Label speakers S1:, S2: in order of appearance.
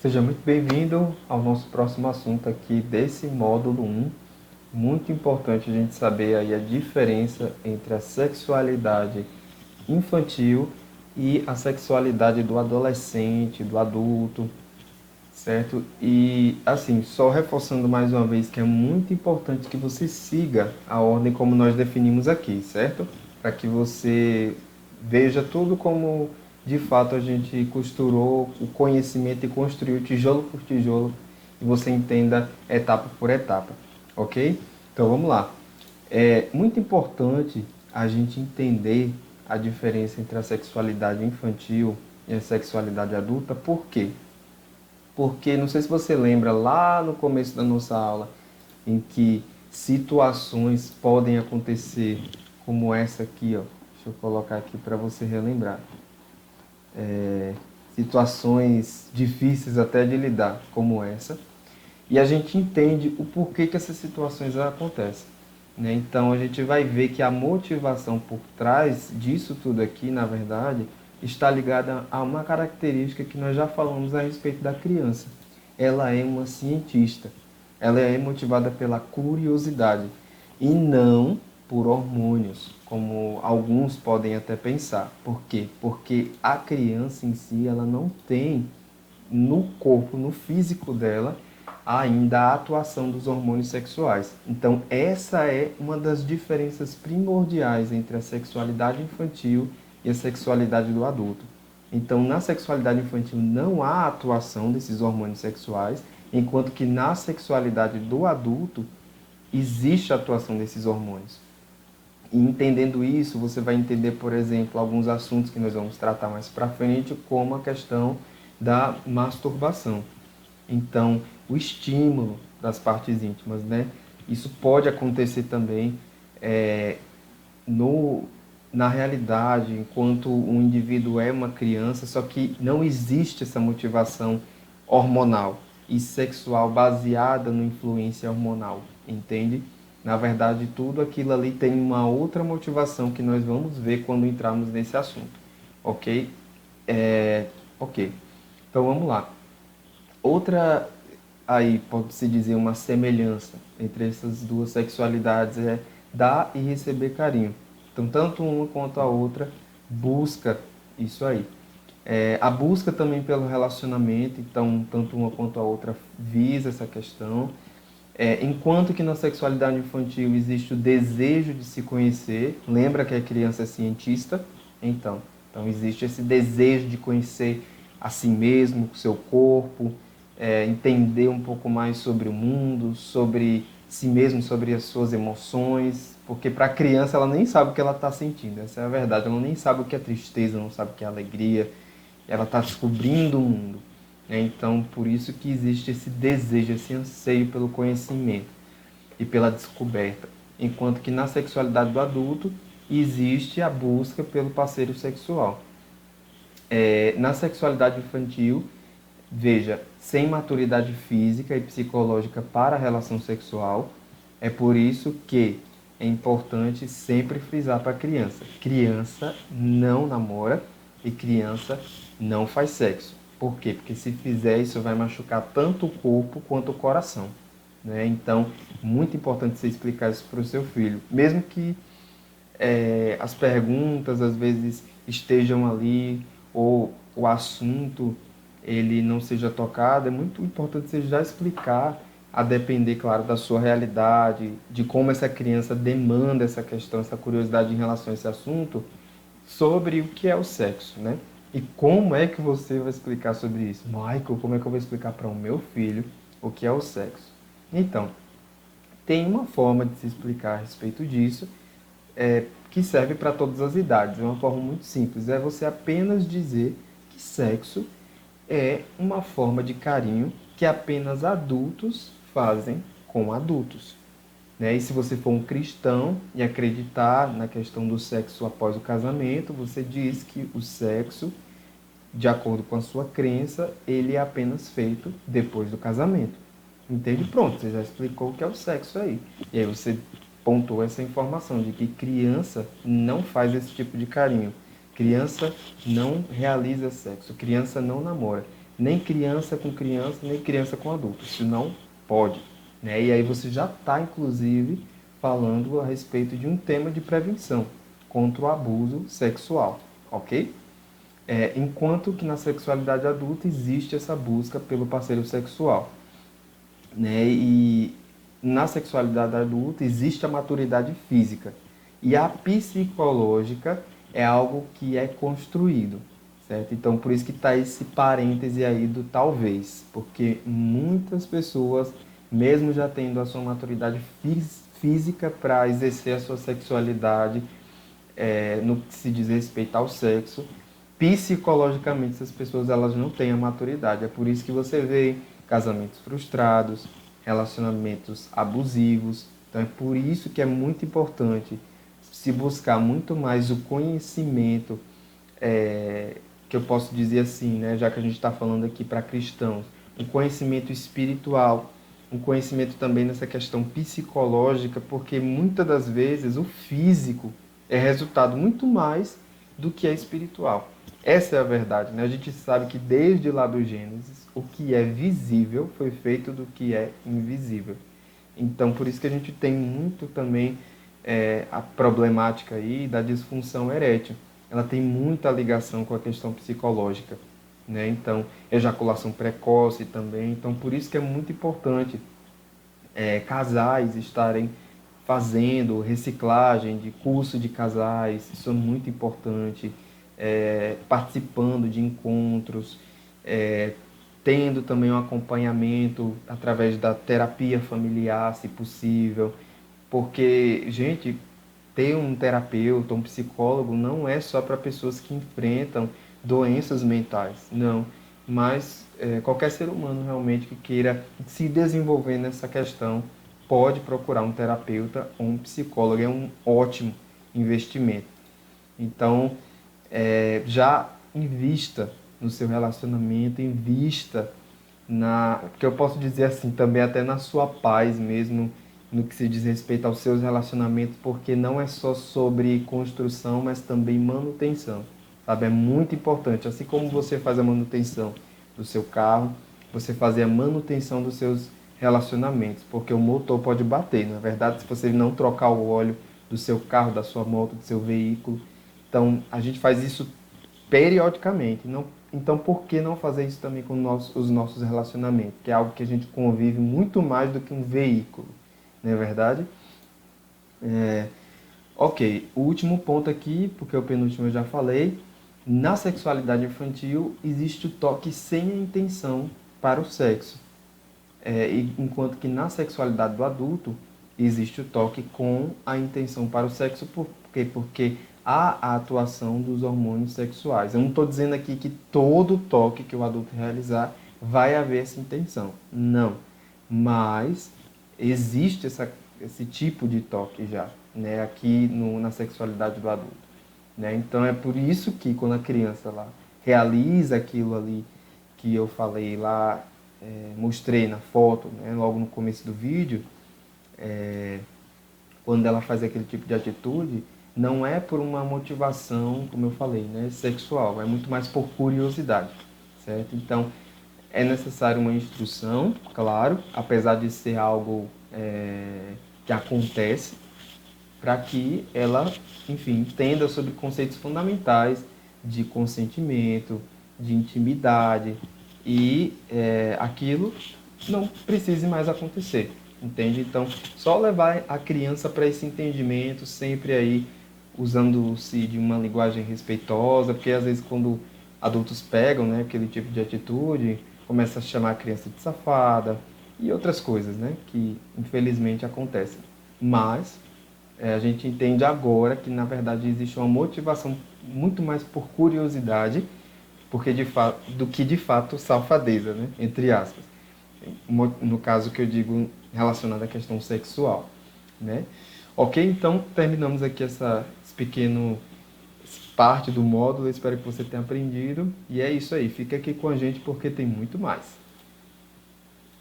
S1: Seja muito bem-vindo ao nosso próximo assunto aqui desse módulo 1. Muito importante a gente saber aí a diferença entre a sexualidade infantil e a sexualidade do adolescente, do adulto, certo? E assim, só reforçando mais uma vez que é muito importante que você siga a ordem como nós definimos aqui, certo? Para que você veja tudo como de fato a gente costurou o conhecimento e construiu tijolo por tijolo e você entenda etapa por etapa, ok? Então vamos lá. É muito importante a gente entender a diferença entre a sexualidade infantil e a sexualidade adulta, por quê? Porque não sei se você lembra lá no começo da nossa aula, em que situações podem acontecer como essa aqui, ó. Deixa eu colocar aqui para você relembrar. Situações difíceis até de lidar, como essa. E a gente entende o porquê que essas situações acontecem, né? Então a gente vai ver que a motivação por trás disso tudo aqui, na verdade, está ligada a uma característica que nós já falamos a respeito da criança. Ela é uma cientista. Ela é motivada pela curiosidade e não por hormônios, como alguns podem até pensar. Por quê? Porque a criança em si, ela não tem no corpo, no físico dela, ainda a atuação dos hormônios sexuais. Então, essa é uma das diferenças primordiais entre a sexualidade infantil e a sexualidade do adulto. Então, na sexualidade infantil não há atuação desses hormônios sexuais, enquanto que na sexualidade do adulto existe a atuação desses hormônios. E entendendo isso, você vai entender, por exemplo, alguns assuntos que nós vamos tratar mais para frente, como a questão da masturbação. Então, o estímulo das partes íntimas, né? Isso pode acontecer também é, no, na realidade, enquanto um indivíduo é uma criança, só que não existe essa motivação hormonal e sexual baseada na influência hormonal, entende? Na verdade, tudo aquilo ali tem uma outra motivação que nós vamos ver quando entrarmos nesse assunto, ok? Ok. Então vamos lá. Outra, aí pode-se dizer uma semelhança entre essas duas sexualidades é dar e receber carinho. Então, tanto uma quanto a outra busca isso aí. A busca também pelo relacionamento, então, tanto uma quanto a outra visa essa questão. Enquanto que na sexualidade infantil existe o desejo de se conhecer, lembra que a criança é cientista? Então existe esse desejo de conhecer a si mesmo, o seu corpo, entender um pouco mais sobre o mundo, sobre si mesmo, sobre as suas emoções, porque para a criança ela nem sabe o que ela está sentindo, essa é a verdade, ela nem sabe o que é tristeza, não sabe o que é alegria, ela está descobrindo o mundo. Então, por isso que existe esse desejo, esse anseio pelo conhecimento e pela descoberta. Enquanto que na sexualidade do adulto existe a busca pelo parceiro sexual. Na sexualidade infantil, veja, sem maturidade física e psicológica para a relação sexual, é por isso que é importante sempre frisar para a criança. Criança não namora e criança não faz sexo. Por quê? Porque se fizer isso vai machucar tanto o corpo quanto o coração, né? Então, muito importante você explicar isso para o seu filho. Mesmo que as perguntas às vezes estejam ali ou o assunto ele não seja tocado, é muito importante você já explicar, a depender, claro, da sua realidade, de como essa criança demanda essa questão, essa curiosidade em relação a esse assunto, sobre o que é o sexo, né? E como é que você vai explicar sobre isso? Michael, como é que eu vou explicar para o meu filho o que é o sexo? Então, tem uma forma de se explicar a respeito disso, que serve para todas as idades. É uma forma muito simples. É você apenas dizer que sexo é uma forma de carinho que apenas adultos fazem com adultos, né? E se você for um cristão e acreditar na questão do sexo após o casamento, você diz que o sexo, de acordo com a sua crença, ele é apenas feito depois do casamento. Entende? Pronto, você já explicou o que é o sexo aí. E aí você pontuou essa informação de que criança não faz esse tipo de carinho. Criança não realiza sexo, criança não namora. nem criança com criança, nem criança com adulto. Isso não pode, né? E aí você já está, inclusive, falando a respeito de um tema de prevenção contra o abuso sexual, ok? Enquanto que na sexualidade adulta existe essa busca pelo parceiro sexual, né? E na sexualidade adulta existe a maturidade física e a psicológica é algo que é construído, certo? Então por isso que está esse parêntese aí do talvez, porque muitas pessoas, mesmo já tendo a sua maturidade física para exercer a sua sexualidade, no que se diz respeito ao sexo, psicologicamente essas pessoas elas não têm a maturidade. É por isso que você vê casamentos frustrados, relacionamentos abusivos. Então é por isso que é muito importante se buscar muito mais o conhecimento, que eu posso dizer assim, né, já que a gente está falando aqui para cristãos, um conhecimento espiritual, um conhecimento também nessa questão psicológica, porque muitas das vezes o físico é resultado muito mais do que é espiritual. Essa é a verdade, né? A gente sabe que desde lá do Gênesis, o que é visível foi feito do que é invisível. Então, por isso que a gente tem muito também a problemática aí da disfunção erétil. Ela tem muita ligação com a questão psicológica, né? Então, ejaculação precoce também. Então, por isso que é muito importante casais estarem fazendo reciclagem de curso de casais, isso é muito importante, participando de encontros, tendo também um acompanhamento através da terapia familiar, se possível, porque, gente, ter um terapeuta, um psicólogo, não é só para pessoas que enfrentam doenças mentais, não, mas qualquer ser humano realmente que queira se desenvolver nessa questão pode procurar um terapeuta ou um psicólogo, é um ótimo investimento. Então, já invista no seu relacionamento, invista que eu posso dizer assim, também até na sua paz mesmo, no que se diz respeito aos seus relacionamentos, porque não é só sobre construção, mas também manutenção, sabe? É muito importante, assim como você faz a manutenção do seu carro, você fazer a manutenção dos seus relacionamentos, porque o motor pode bater, na verdade, se você não trocar o óleo do seu carro, da sua moto, do seu veículo. Então, a gente faz isso periodicamente. Não, então, por que não fazer isso também com os nossos relacionamentos? Que é algo que a gente convive muito mais do que um veículo, não é verdade? Ok, o último ponto aqui, porque o penúltimo eu já falei, na sexualidade infantil existe o toque sem a intenção para o sexo. Enquanto que na sexualidade do adulto existe o toque com a intenção para o sexo, por quê? Porque há a atuação dos hormônios sexuais. Eu não estou dizendo aqui que todo toque que o adulto realizar vai haver essa intenção. Não. Mas existe esse tipo de toque já, né, aqui na sexualidade do adulto. Né? Então é por isso que quando a criança lá realiza aquilo ali que eu falei lá, mostrei na foto, né, logo no começo do vídeo, quando ela faz aquele tipo de atitude, não é por uma motivação, como eu falei, né, sexual, é muito mais por curiosidade, certo? Então, é necessário uma instrução, claro, apesar de ser algo que acontece, para que ela, enfim, entenda sobre conceitos fundamentais de consentimento, de intimidade e aquilo não precise mais acontecer, entende? Então, só levar a criança para esse entendimento, sempre aí usando-se de uma linguagem respeitosa, porque às vezes quando adultos pegam, né, aquele tipo de atitude, começa a chamar a criança de safada e outras coisas, né, que infelizmente acontecem. Mas a gente entende agora que na verdade existe uma motivação muito mais por curiosidade, porque do que de fato safadeza, né, entre aspas. No caso que eu digo relacionado à questão sexual, né? Ok, então terminamos aqui esse pequeno parte do módulo. Espero que você tenha aprendido. E é isso aí. Fica aqui com a gente porque tem muito mais.